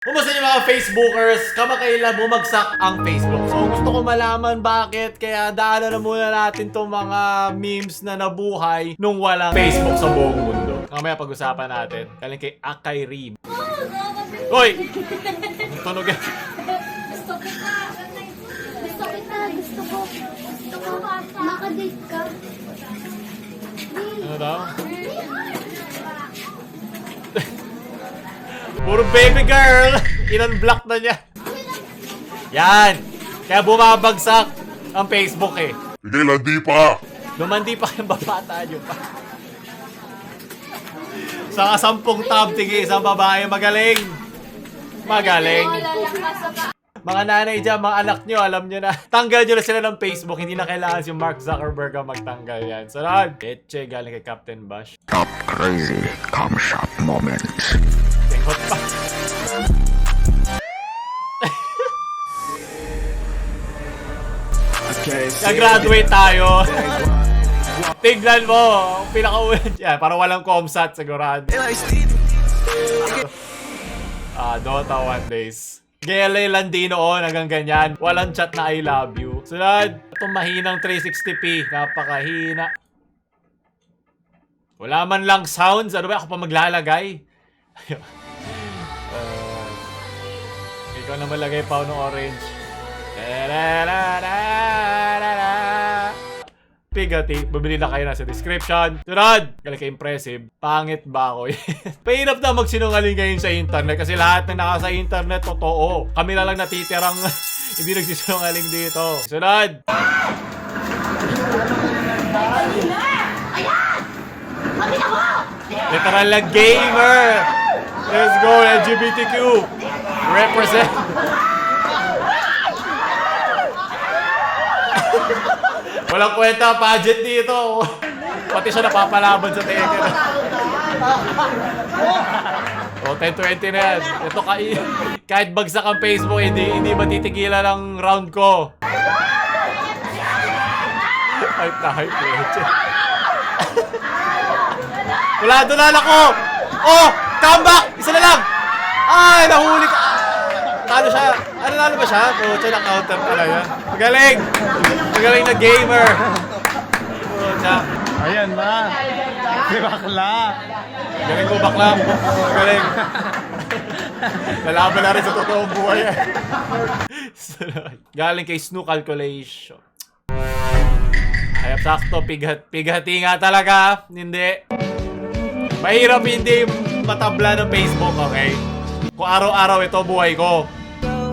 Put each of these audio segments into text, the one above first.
Kumusta niyo mga Facebookers? Kamakailan bumagsak ang Facebook. So gusto ko malaman bakit. Kaya daanan na muna natin tong mga memes na nabuhay nung walang Facebook sa buong mundo. Mamaya pag-usapan natin. Galing kay Akay Rib. Hoy! Ang tunog yan. Gusto kita. Gusto kita. Gusto ko. Gusto ko. Makadate ka. Ano daw? Puro baby girl! In-unblock na niya. Yan! Kaya bumabagsak ang Facebook eh. Sige, landi pa! Lumandi pa yung babata nyo pa. Sa 10 tab, tige isang babae. Magaling! Magaling! Mga nanay dyan, mga anak nyo, alam nyo na. Tanggal nyo na sila ng Facebook. Hindi na kailangan si Mark Zuckerberg ang magtanggal yan. Sunod! Leche, galing kay Captain Bash. Top crazy cum shot moments. Tenghot pa. Nag-graduate tayo. Tignan mo, ang pinaka-ulan yan. Parang walang comsat sigurado. Dota 1 days. GLA landi noon hanggang ganyan. Walang chat na I love you. Sunod, itong mahinang 360p. Napakahina. Wala man lang sounds. Ano ba? Ako pa maglalagay. Ikaw na malagay pa ng orange. Pigati, bumili na kayo na sa description. Sunod! Galing ka-impressive. Pangit ba ako? Pahirap na magsinungaling ngayon sa internet kasi lahat na naka sa internet, totoo. Kami na lang natitirang hindi nagsisinungaling dito. Sunod! Literal na gamer! Let's go, LGBTQ! Represent! Walang kwenta, budget dito. Pati siya napapalaban sa Tekken. O, 10-20 na yan. Ito kahit bagsak ang Facebook, hindi matitigilan ang round ko. Hype na hype, leche. Wala, doon ako! Oh! Comeback! Isa na lang! Ay, nahuli ka! Talo siya. Ano nalo ba siya? Oh, siya na-counter pala yan. Magaling! Magaling na gamer! Oh, siya. Ayan na. Si bakla. Galing mo bakla. Magaling. Nalaban na rin sa totoong buhay. Galing kay Snoo Calculation. Hayap sakto. Pighati nga talaga. Hindi. Mahirap hindi matabla ng Facebook, okay? Kung araw-araw ito buhay ko.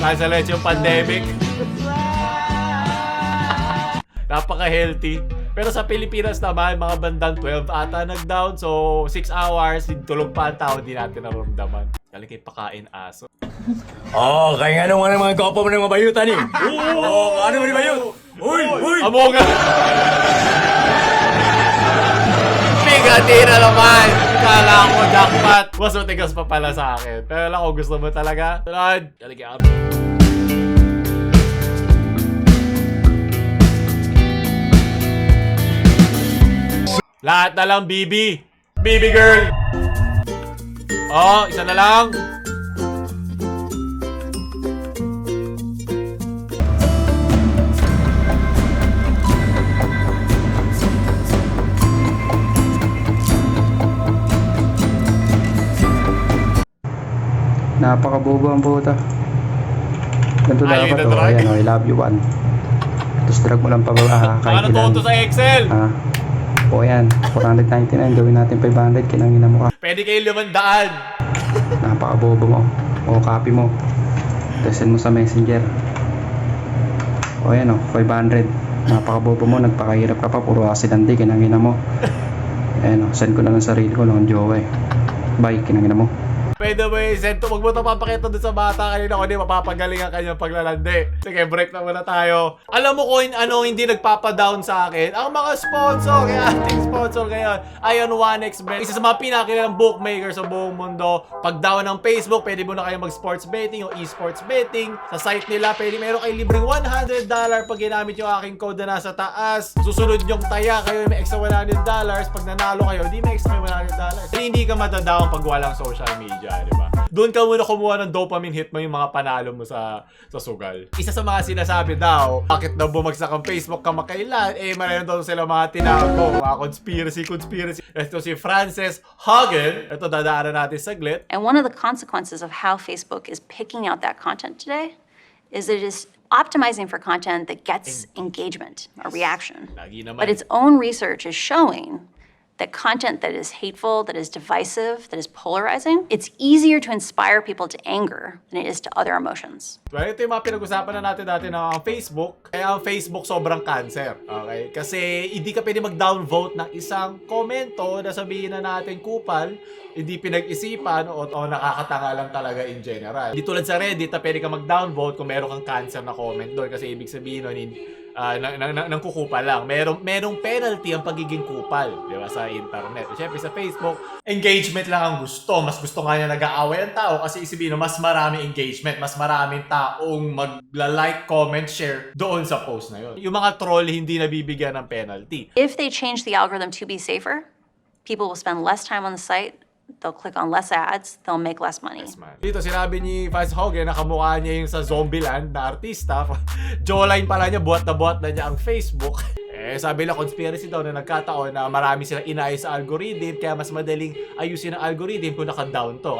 Dahil sa leche yung pandemic. Napaka-healthy. Pero sa Pilipinas naman, mga bandang 12 ata nag-down. So, 6 hours, tulog pa ang tao, di natin naramdaman. Galing kay pakain aso. Oh, kaya nga nung mga gopo mo ng mga bayutan eh. Oo, ano mo ni bayut? Uy, uy! Among Us! Bigati na naman! Kala ko jackpot! Mas matigas pa pala sa akin. Pero lang kung gusto mo talaga. Sunod! Galing kay Aro. Lahat na lang, BB. BB girl. Oh, isa na lang. Napakabobo ang puta. Ganito Ay, dapat the to. drag. Ayan o, I love you one. Tapos drag mo lang pababa kahit Ano ilan. to sa Excel? Ha? O yan, 499. Gawin natin 500. Kinangina mo ka. Pwede kayo 500. Napakabobo mo. O, copy mo. Tapos send mo sa messenger. O yan o, 500. Napakabobo mo. Nagpakahirap ka pa. Puro asidante. Kinangina mo. Ayan o, send ko na lang sarili ko. Lang jowa eh. Bye, kinangina mo. Pwede ba send to? Huwag mo ito papakita doon sa bata kanina ko. Hindi mapapagaling ang kanyang paglalandi. Sige, break na muna tayo. Alam mo kung ano hindi nagpapadown sa akin? Ang mga sponsor. Kaya ating sponsor ngayon. Ion 1xBet. Isa sa mga pinakilalang bookmaker sa buong mundo. Pag down ng Facebook, pwede mo na kayo mag-sports betting o e-sports betting. Sa site nila, pwede meron kayo libreng $100 pag ginamit yung aking code na nasa taas. Susunod yung taya, kayo may extra $100. Pag nanalo kayo, hindi may extra $100. Hindi ka matadown pag walang social media. wala, di ba? Doon ka muna kumuha ng dopamine hit mo yung mga panalo mo sa sugal. Isa sa mga sinasabi daw, bakit daw bumagsak ang Facebook kamakailan, mayroon daw sila mga tinago, mga conspiracy. Ito si Frances Haugen. Ito, dadaanan natin saglit. And one of the consequences of how Facebook is picking out that content today is it is optimizing for content that gets engagement or reaction. Lagi naman. But its own research is showing that content that is hateful, that is divisive, that is polarizing, it's easier to inspire people to anger than it is to other emotions. Well, ito yung mga pinag-usapan na natin dati ng Facebook. Kaya ang Facebook sobrang cancer. Okay? Kasi hindi ka pwede mag-downvote ng isang komento na sabihin na natin kupal, hindi pinag-isipan o nakakatanga lang talaga in general. Hindi tulad sa Reddit na pwede ka mag-downvote kung meron kang cancer na comment doon. Kasi ibig sabihin nun, nang kukupal lang. Merong penalty ang pagiging kupal, di ba, sa internet. Siyempre sa Facebook, engagement lang ang gusto. Mas gusto nga niya nag-aaway ang tao kasi isipin mas marami engagement, mas maraming taong magla-like, comment, share doon sa post na yun. Yung mga troll hindi nabibigyan ng penalty. If they change the algorithm to be safer, people will spend less time on the site, they'll click on less ads, they'll make less money. Dito sinabi ni Frances Haugen na kamukha niya yung sa Zombieland na artista. Jawline pala niya, buhat na niya ang Facebook. Sabi na conspiracy daw na nagkataon na marami silang inaayos sa algorithm kaya mas madaling ayusin ang algorithm kung naka-down to.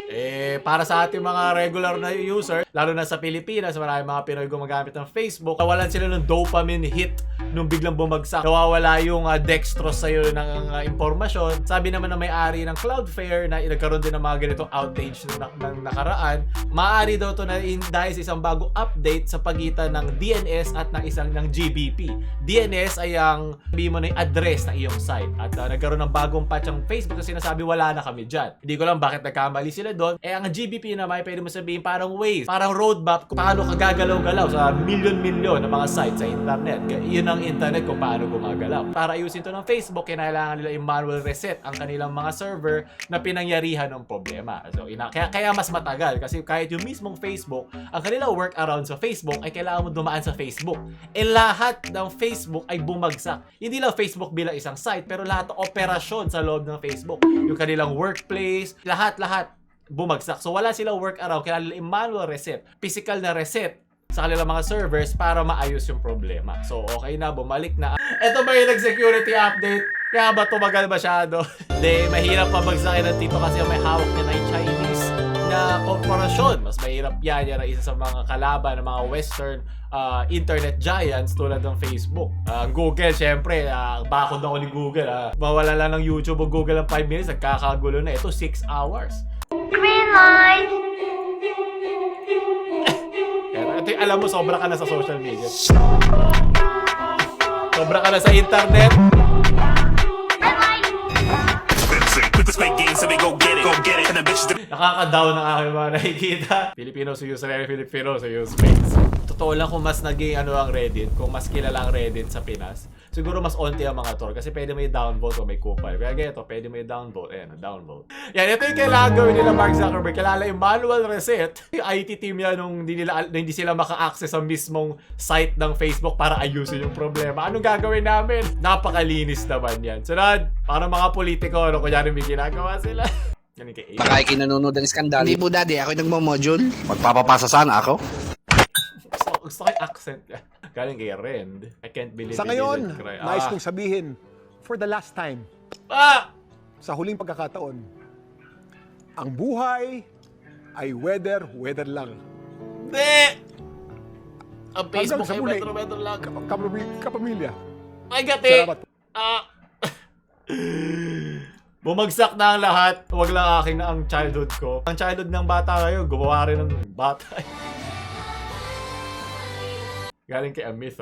Para sa ating mga regular na user, lalo na sa Pilipinas, marami mga Pinoy gumagamit ng Facebook. Nawalan sila ng dopamine hit nung biglang bumagsak. Nawawala yung dextrose sa'yo ng impormasyon. Sabi naman na may-ari ng Cloudflare na nagkaroon din ng mga ganitong outage ng nakaraan. Maaari daw to na dahil sa isang bagong update sa pagitan ng DNS at ng GBP. DNS ay ang sabihin mo na yung address ng iyong site. At nagkaroon ng bagong patch ang Facebook kasi sinasabi wala na kami dyan. Hindi ko lang bakit nagkamali sila doon. Ang GBP naman, pwede mo sabihin parang Waze, parang roadmap kung paano ka gagalaw-galaw sa milyon-milyon ng mga sites sa internet. Yun ang internet kung paano gumagalaw. Para ayusin to ng Facebook, kailangan nila yung manual reset ang kanilang mga server na pinangyarihan ng problema. So, kaya mas matagal kasi kahit yung mismong Facebook, ang kanilang workaround sa Facebook ay kailangan mo dumaan sa Facebook. Lahat ng Facebook ay bumagsak. Hindi lang Facebook bilang isang site, pero lahat ng operasyon sa loob ng Facebook, yung kanilang workplace, lahat bumagsak. So wala silang workaround, kailangan nila manual reset, physical na reset sa kanilang mga servers para maayos yung problema. So okay na, bumalik na. Ito ba yung nag-security update? Kaya ba tumagal masyado? Hindi, mahirap pabagsakin ng tito kasi may hawak niya na yung Chinese na korporasyon. Mas mahirap yan na isa sa mga kalaban ng mga western internet giants tulad ng Facebook. Google, syempre, bakod ako ni Google. Mawala lang ng YouTube o Google ng 5 minutes, nagkakagulo na. Ito, 6 hours. Green light! Ito, alam mo, sobra ka na sa social media. Sobra ka na sa internet. Nakaka-down ang aking mga nakikita. Filipino sa user, Filipino sa use mates. Totoo lang kung mas naging ang Reddit, kung mas kilala ang Reddit sa Pinas, siguro mas onti ang mga troll kasi pwede mo i-downvote o may kupal. Kaya ganito, pwede mo i-downvote. Downvote. Yan, ito yung kailangan gawin nila Mark Zuckerberg. Kailangan yung manual reset. Yung IT team yan nung hindi sila maka-access sa mismong site ng Facebook para ayusin yung problema. Anong gagawin namin? Napakalinis naman yan. Sunod, para mga politiko, kunyari may ginagawa sila. Baka ikinanonood ang skandal. Hindi po daddy, ako nagmo-module. Magpapapasa sana ako. Gusto ko yung accent. Galing kay Rend. I can't believe Sa he ngayon, didn't cry. nais kong sabihin, for the last time, sa huling pagkakataon, ang buhay ay weather lang. Hindi! Ang Facebook Hanggang sa ay muli. metro lang. Kapamilya. Ay, gati! Salamat. Bumagsak na ang lahat. Huwag lang akin na ang childhood ko. Ang childhood ng bata ngayon, gumawa rin ng bata. Galing kay Amith,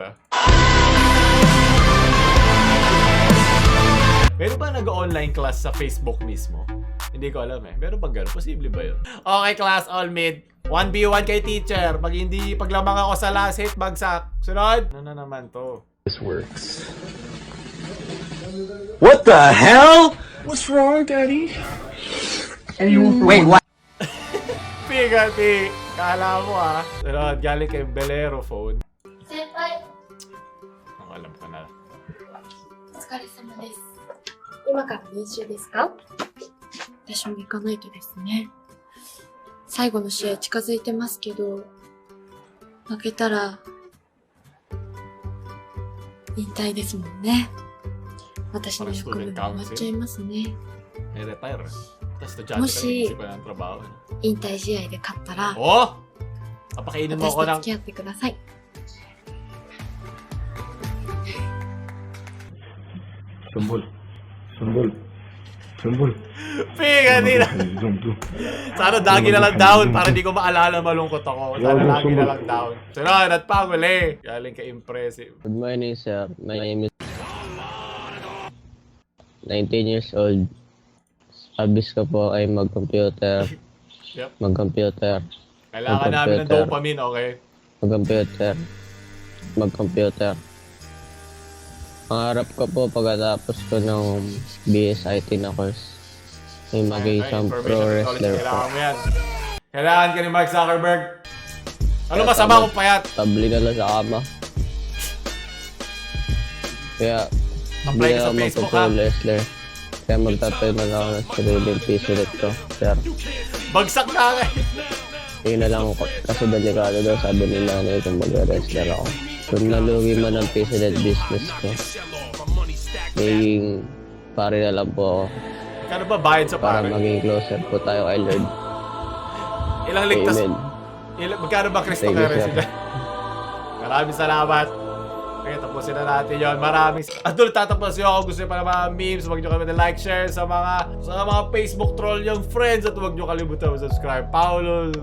Meron ba nag-online class sa Facebook mismo? Hindi ko alam Meron bang gano'n? Posible ba yun? Okay, class, all mid. 1v1 kay teacher. Pag hindi paglamang ako sa last hit, bagsak. Sunod. Ano na naman to? This works. What the hell? What's wrong, Daddy? Wait, what? Pigati! Kala mo Sunod, galing kay Belero phone. Senpai, Ang alam ko na. お疲れ様です。今から練習ですか？私も行かないとですね。最後の試合近づいてますけど、負けたら、引退ですもんね。私の役目も終わっちゃいますね。 May retire. Tapos estudyante Mo ka si- rin, isip ko ng trabaho. 引退試合で勝ったら、 Oh! Papakainin mo 私 ako と ng... 付き合ってください。 Piga nila. Sana lagi na lang down para di ko maalala malungkot ako. Sana lagi na lang down. Sunod at panguli. Galing ka impressive. Good morning, sir. My name is 19 years old. Hobbies ko po ay mag-computer. Yep. Mag-computer. Kailangan namin ng dopamine, okay? Mag-computer. Mag-computer. Pangarap ko po pagkatapos ko ng BSIT na course ay maging isang pro wrestler po. Kailangan mo yan. Kailangan ka ni Mark Zuckerberg. Ano masama kung payat? Tabli na lang sa kama. Kaya Apply hindi ka sa ako Facebook, magpo-pro ha? wrestler. Kaya magtatayo na lang ako ng sariling piso ko. Sir, Bagsak na nga eh. yun na lang ako. Kasi delikado daw sabi ni nanay kung mag-wrestler ako. Kung nalugi man ang piso business ko, maging pare na lang po ako. Kano ba bayad sa Para pare? maging closer po tayo kay Lord. Ilang ligtas? Amen. Magkano ba Kristo Thank kay you, sir. Resident? Maraming salamat. Okay, tapusin na natin yun. Maraming... At doon tatapusin ako. Gusto nyo pa ng mga memes. Huwag nyo kami na like, share sa mga Facebook troll yung friends. At huwag nyo kalimutan subscribe. Paulo.